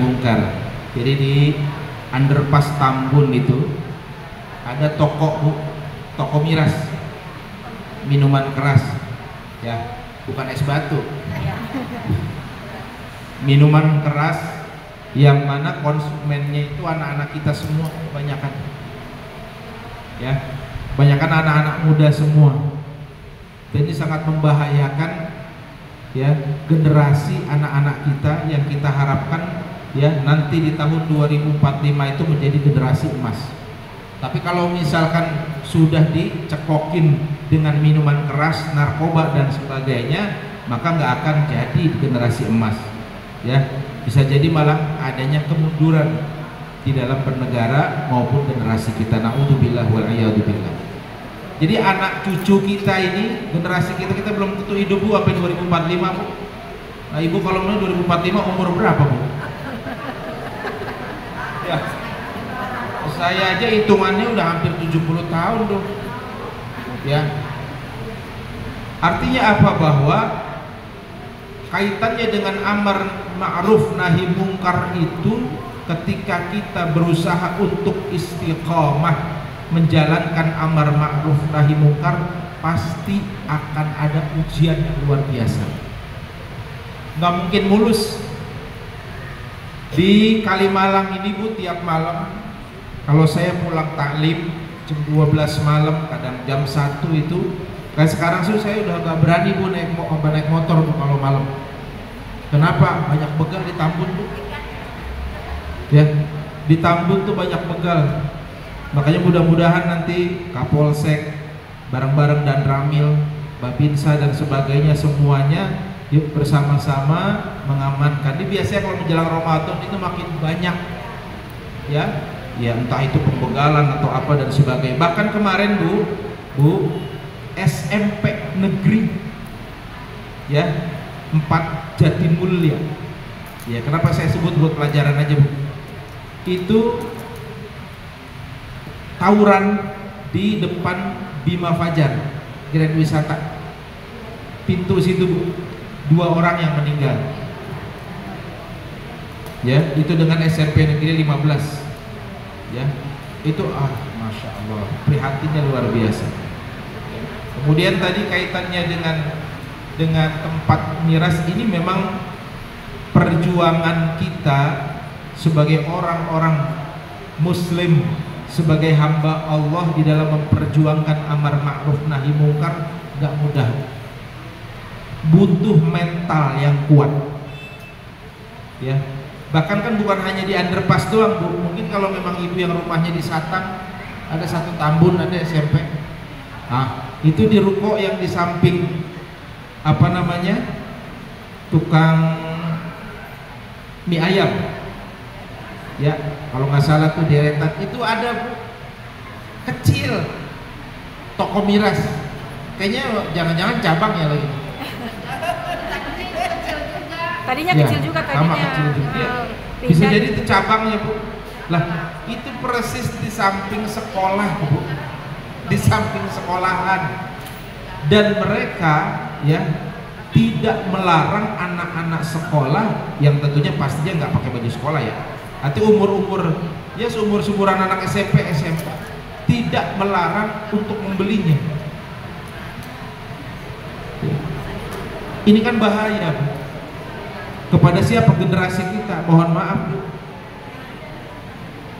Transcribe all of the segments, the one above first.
Bongkar. Jadi di underpass Tambun itu ada toko Bu, toko miras, minuman keras, ya, bukan es batu, minuman keras yang mana konsumennya itu anak-anak kita semua kebanyakan, ya, kebanyakan anak-anak muda semua. Jadi sangat membahayakan, ya, generasi anak-anak kita yang kita harapkan, ya, nanti di tahun 2045 itu menjadi generasi emas. Tapi kalau misalkan sudah dicekokin dengan minuman keras, narkoba dan sebagainya, maka nggak akan jadi generasi emas, ya. Bisa jadi malah adanya kemunduran di dalam bernegara maupun generasi kita. Na'udzubillah wal iyadzubillah. Jadi anak cucu kita ini, generasi kita belum tentu hidup Bu sampai 2045 Bu. Nah Ibu kalau mau 2045 umur berapa Bu? Ya, saya aja hitungannya udah hampir 70 tahun tuh, ya. Artinya apa? Bahwa kaitannya dengan amar ma'ruf nahi mungkar itu, ketika kita berusaha untuk istiqamah menjalankan amar ma'ruf nahi mungkar, pasti akan ada ujian yang luar biasa. Nggak mungkin mulus. Di Kalimalang ini Bu, tiap malam kalau saya pulang taklim jam 12 malam, kadang jam 1 itu, kayak sekarang sih saya udah gak berani Bu naik motor Bu kalau malam. Kenapa? Banyak begal di Tambun Bu, ya, di Tambun tuh banyak begal. Makanya mudah-mudahan nanti Kapolsek bareng-bareng dan Ramil, Babinsa dan sebagainya semuanya yuk bersama-sama mengamankan. Ini biasanya kalau menjelang Ramadan itu makin banyak, ya, ya, entah itu pembegalan atau apa dan sebagainya. Bahkan kemarin Bu, SMP negeri, ya, 4 Jatimulya, ya, kenapa saya sebut buat pelajaran aja Bu, itu tawuran di depan Bima Fajar Grand Wisata, pintu situ Bu, 2 orang yang meninggal, ya, itu dengan SMP negeri 15, ya, itu Masya Allah, prihatinnya luar biasa. Kemudian tadi kaitannya dengan tempat miras ini, memang perjuangan kita sebagai orang-orang muslim, sebagai hamba Allah di dalam memperjuangkan amar ma'ruf nahi mungkar gak mudah, butuh mental yang kuat, ya. Bahkan kan bukan hanya di underpass doang Bu, mungkin kalau memang ibu yang rumahnya di Satang, ada satu Tambun, ada SMP, itu di ruko yang di samping apa namanya, tukang mie ayam, ya, kalau nggak salah tuh deretan itu ada Bu, kecil, toko miras, kayaknya jangan-jangan cabang ya lagi. Tadinya ya, kecil juga tadinya. Sama kecil juga. Bisa jadi itu cabangnya Bu. Lah itu persis di samping sekolah Bu, di samping sekolahan, dan mereka, ya, tidak melarang anak-anak sekolah yang tentunya pastinya nggak pakai baju sekolah, ya. Nanti umur-umur, ya, seumur-umuran anak SMP, SMA, tidak melarang untuk membelinya. Ini kan bahaya Bu. Kepada siapa? Generasi kita. Mohon maaf Bu,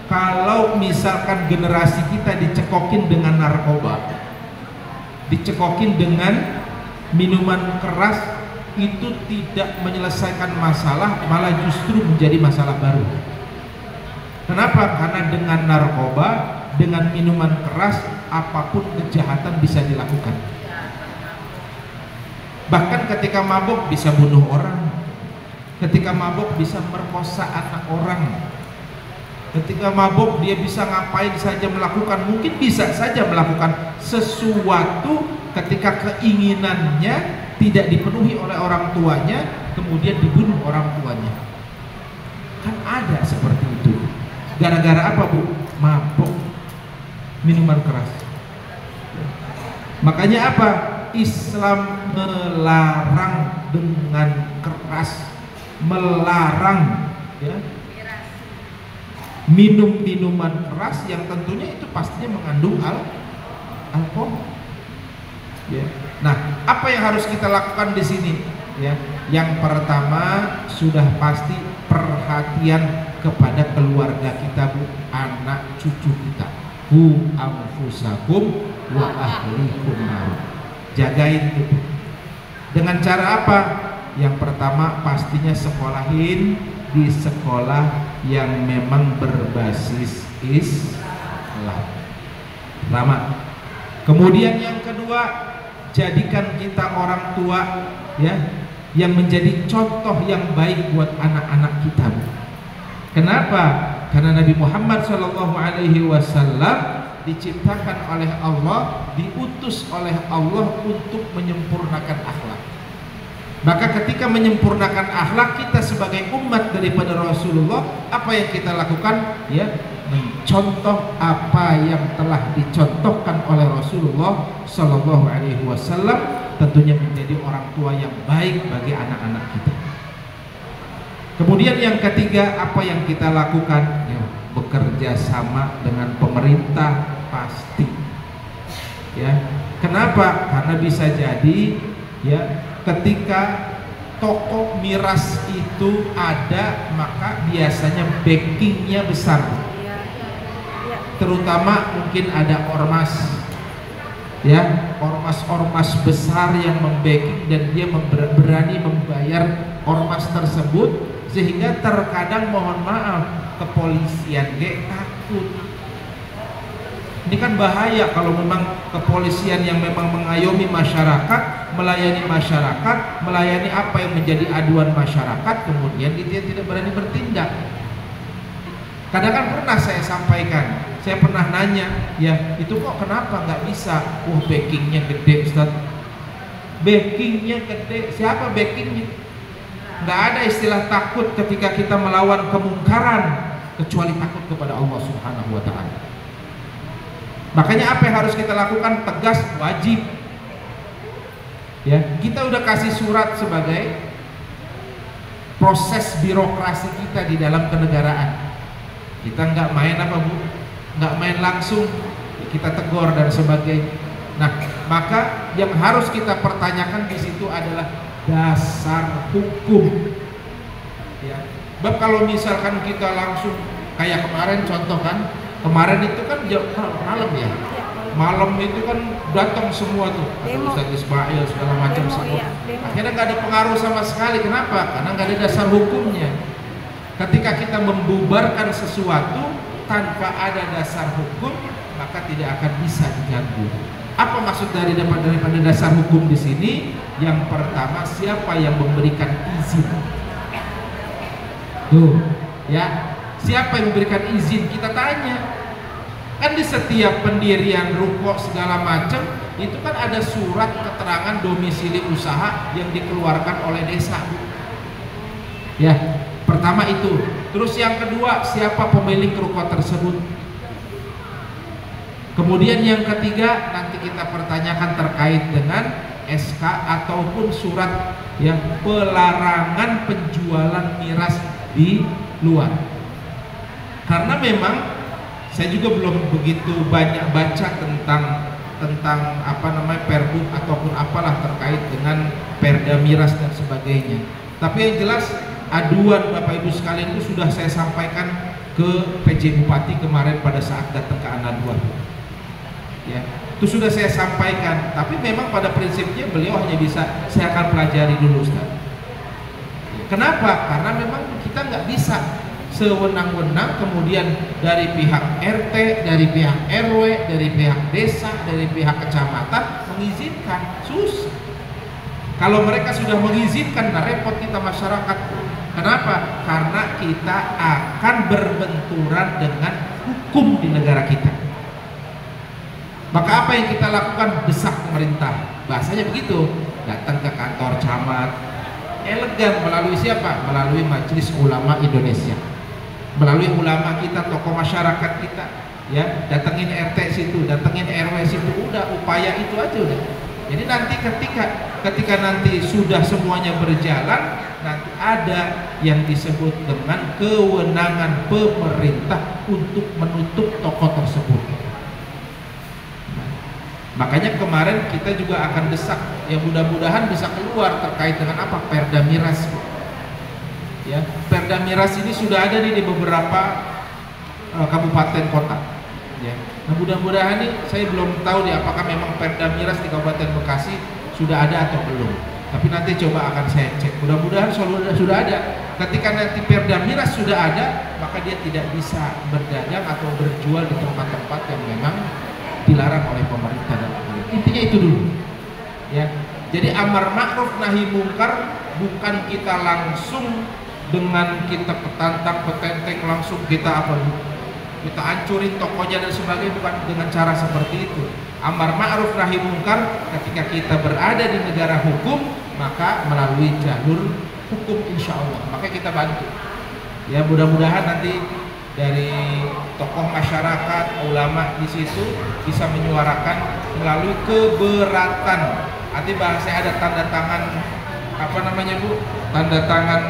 kalau misalkan generasi kita dicekokin dengan narkoba, dicekokin dengan minuman keras, itu tidak menyelesaikan masalah, malah justru menjadi masalah baru. Kenapa? Karena dengan narkoba, dengan minuman keras, apapun kejahatan bisa dilakukan. Bahkan ketika mabuk bisa bunuh orang, ketika mabuk bisa merkosa anak orang, ketika mabuk dia bisa ngapain saja melakukan, mungkin bisa saja melakukan sesuatu ketika keinginannya tidak dipenuhi oleh orang tuanya, kemudian dibunuh orang tuanya. Kan ada seperti itu. Gara-gara apa Bu? Mabuk, minuman keras. Makanya apa? Islam melarang dengan keras, melarang, ya, minum minuman keras yang tentunya itu pastinya mengandung alkohol. Ya. Nah, apa yang harus kita lakukan di sini? Ya, yang pertama sudah pasti perhatian kepada keluarga kita, Bu, anak cucu kita. Ku anfusakum wa ahlikum nar. Jagain itu. Dengan cara apa? Yang pertama pastinya sekolahin di sekolah yang memang berbasis Islam. Pertama. Kemudian yang kedua, jadikan kita orang tua ya yang menjadi contoh yang baik buat anak-anak kita. Kenapa? Karena Nabi Muhammad SAW diciptakan oleh Allah, diutus oleh Allah untuk menyempurnakan akhlak. Maka ketika menyempurnakan akhlak, kita sebagai umat daripada Rasulullah, apa yang kita lakukan? Ya, mencontoh apa yang telah dicontohkan oleh Rasulullah SAW, tentunya menjadi orang tua yang baik bagi anak-anak kita. Kemudian yang ketiga, apa yang kita lakukan? Ya, bekerja sama dengan pemerintah pasti. Ya, kenapa? Karena bisa jadi ya ketika toko miras itu ada, maka biasanya backingnya besar, terutama mungkin ada ormas ya, ormas besar yang membacking dan dia berani membayar ormas tersebut, sehingga terkadang mohon maaf kepolisian takut. Ini kan bahaya kalau memang kepolisian yang memang mengayomi masyarakat, melayani masyarakat, melayani apa yang menjadi aduan masyarakat, kemudian dia tidak berani bertindak. Kadang kan pernah saya sampaikan, saya pernah nanya, ya itu kok kenapa nggak bisa? Wah, backingnya gede, Ustaz. Backingnya gede, siapa backingnya? Nggak ada istilah takut ketika kita melawan kemungkaran, kecuali takut kepada Allah Subhanahu wa Ta'ala. Makanya apa yang harus kita lakukan? Tegas, wajib. Ya, kita udah kasih surat sebagai proses birokrasi kita di dalam kenegaraan. Kita nggak main apa, Bu? Nggak main langsung, kita tegur dan sebagainya. Nah, maka yang harus kita pertanyakan di situ adalah dasar hukum. Ya, bab kalau misalkan kita langsung kayak kemarin contoh kan, kemarin itu kan malam ya, malam itu kan datang semua tuh, ada Ustaz Ismail segala macam semua. Akhirnya nggak ada pengaruh sama sekali. Kenapa? Karena nggak ada dasar hukumnya. Ketika kita membubarkan sesuatu tanpa ada dasar hukum, maka tidak akan bisa diganggu. Apa maksud daripada dasar hukum di sini? Yang pertama, siapa yang memberikan izin? Tuh, ya, siapa yang memberikan izin? Kita tanya. Kan di setiap pendirian ruko segala macam itu kan ada surat keterangan domisili usaha yang dikeluarkan oleh desa. Ya, pertama itu. Terus yang kedua, siapa pemilik ruko tersebut? Kemudian yang ketiga, nanti kita pertanyakan terkait dengan SK ataupun surat yang pelarangan penjualan miras di luar. Karena memang saya juga belum begitu banyak baca tentang apa namanya Perbu ataupun apalah terkait dengan Perda miras dan sebagainya. Tapi yang jelas aduan Bapak Ibu sekalian itu sudah saya sampaikan ke PJ Bupati kemarin pada saat datang ke Anadua. Ya, itu sudah saya sampaikan. Tapi memang pada prinsipnya beliau hanya bisa, saya akan pelajari dulu, Ustaz. Kenapa? Karena memang kita nggak bisa sewenang-wenang kemudian dari pihak RT, dari pihak RW, dari pihak desa, dari pihak kecamatan mengizinkan. Susah. Kalau mereka sudah mengizinkan, nah repot kita masyarakat. Kenapa? Karena kita akan berbenturan dengan hukum di negara kita. Maka apa yang kita lakukan? Desak pemerintah. Bahasanya begitu. Datang ke kantor camat, elegan, melalui siapa? Melalui Majelis Ulama Indonesia, melalui ulama kita, tokoh masyarakat kita, ya, datengin RT situ, datengin RW situ, udah upaya itu aja udah. Jadi nanti ketika nanti sudah semuanya berjalan, nanti ada yang disebut dengan kewenangan pemerintah untuk menutup toko tersebut. Makanya kemarin kita juga akan desak, ya mudah-mudahan bisa keluar terkait dengan apa, Perda Miras. Ya, Perda Miras ini sudah ada di beberapa kabupaten kota. Ya. Nah, mudah-mudahan nih, saya belum tahu nih apakah memang Perda Miras di Kabupaten Bekasi sudah ada atau belum. Tapi nanti coba akan saya cek. Mudah-mudahan sudah ada. Ketika nanti Perda Miras sudah ada, maka dia tidak bisa berdagang atau berjual di tempat-tempat yang memang dilarang oleh pemerintah. Intinya itu dulu. Ya. Jadi amar ma'ruf nahi mungkar bukan kita langsung dengan kita petantang petenteng langsung kita kita hancurin tokonya dan sebagainya, bukan dengan cara seperti itu. Amar ma'ruf nahi mungkar ketika kita berada di negara hukum, maka melalui jalur hukum insya Allah. Maka kita bantu. Ya, mudah-mudahan nanti dari tokoh masyarakat, ulama di situ bisa menyuarakan melalui keberatan. Nanti bahasa ada tanda tangan apa namanya Bu? Tanda tangan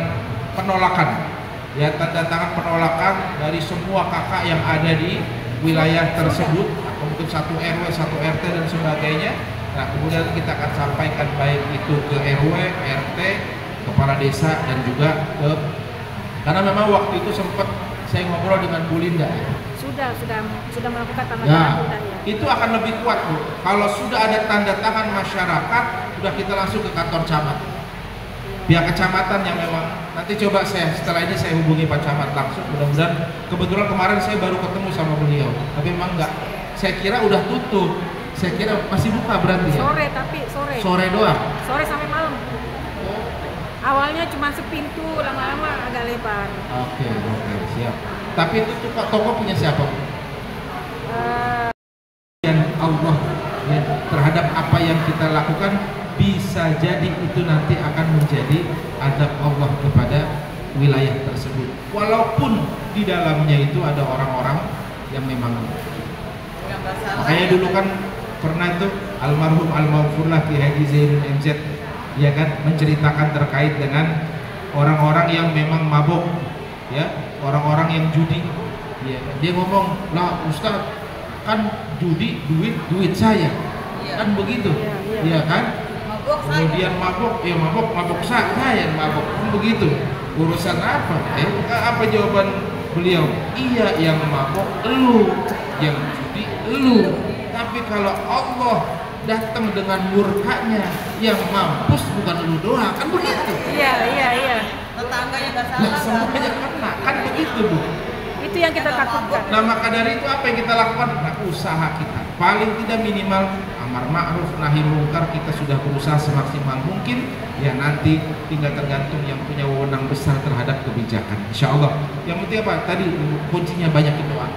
penolakan. Ya, tanda tangan penolakan dari semua kakak yang ada di wilayah tersebut, atau mungkin satu RW, satu RT dan sebagainya. Nah, kemudian kita akan sampaikan baik itu ke RW, RT, kepala desa dan juga ke, karena memang waktu itu sempat saya ngobrol dengan Bu Linda. Sudah melakukan tanda tangan. Ya, itu akan lebih kuat Bu. Kalau sudah ada tanda tangan masyarakat, sudah kita langsung ke kantor camat. Pihak kecamatan yang memang nanti coba setelah ini saya hubungi Pak Camat langsung. Mudah-mudahan, kebetulan kemarin saya baru ketemu sama beliau, tapi memang enggak. Saya kira udah tutup. Saya kira masih buka berarti ya. Sore doang. Sore sampai malam. Awalnya cuma sepintu, lama-lama agak lebar. Oke, siap. Tapi itu toko punya siapa? Dan Allah ya, terhadap apa yang kita lakukan bisa jadi itu nanti akan menjadi adab Allah kepada wilayah tersebut. Walaupun di dalamnya itu ada orang-orang yang memang. Makanya dulu kan pernah itu almarhum al-maghfurlah Ki Haji Zainul MZ, ya kan, menceritakan terkait dengan orang-orang yang memang mabuk, ya, orang-orang yang judi. Ya, dia ngomong, "Lah Ustaz, kan judi duit saya." Kan begitu. Ya kan? Kemudian mabuk saya yang mabuk. Kan begitu. Urusan apa? Apa jawaban beliau? Iya, yang mabuk elu, yang judi elu. Tapi kalau Allah datang dengan murkanya, yang mampus bukan lu doang, kan begitu. Iya. Tetangganya nggak salah. Semuanya kena, kan begitu Bu. Itu yang kita takutkan. Nah, maka dari itu apa yang kita lakukan? Nah, usaha kita paling tidak minimal amar ma'ruf nahi mungkar kita sudah berusaha semaksimal mungkin. Ya, nanti tinggal tergantung yang punya wewenang besar terhadap kebijakan. Insya Allah. Yang penting apa? Tadi kuncinya banyak doa.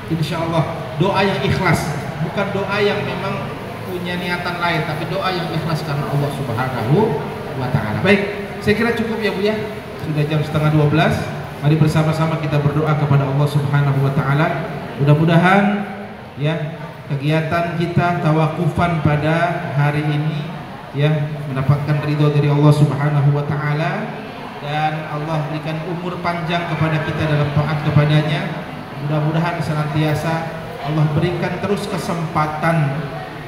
Insya Allah doa yang ikhlas, bukan doa yang memang punya niatan lain, tapi doa yang ikhlas karena Allah Subhanahu wa Ta'ala. Baik, saya kira cukup ya Bu ya. Sudah jam 11:30. Mari bersama-sama kita berdoa kepada Allah Subhanahu wa Ta'ala. Mudah-mudahan ya kegiatan kita tawakufan pada hari ini ya mendapatkan ridho dari Allah Subhanahu wa Ta'ala, dan Allah berikan umur panjang kepada kita dalam taat kepadanya. Mudah-mudahan senantiasa Allah berikan terus kesempatan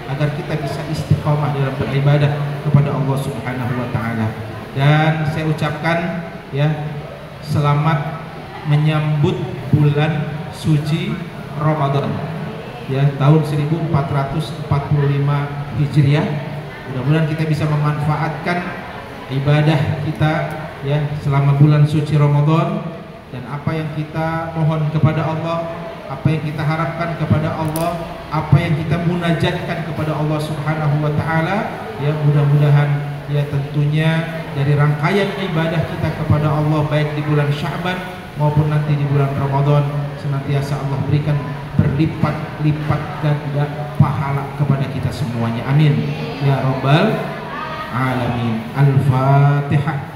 agar kita bisa istiqomah dalam beribadah kepada Allah Subhanahu wa Ta'ala. Dan saya ucapkan ya selamat menyambut bulan suci Ramadan ya tahun 1445 Hijriah. Mudah-mudahan kita bisa memanfaatkan ibadah kita ya selama bulan suci Ramadan, dan apa yang kita mohon kepada Allah, apa yang kita harapkan kepada Allah, apa yang kita munajatkan kepada Allah Subhanahu wa Ta'ala, ya mudah-mudahan ya tentunya dari rangkaian ibadah kita kepada Allah baik di bulan Sya'ban maupun nanti di bulan Ramadan, senantiasa Allah berikan berlipat-lipat ganda pahala kepada kita semuanya. Amin ya rabbal alamin. Al-Fatihah.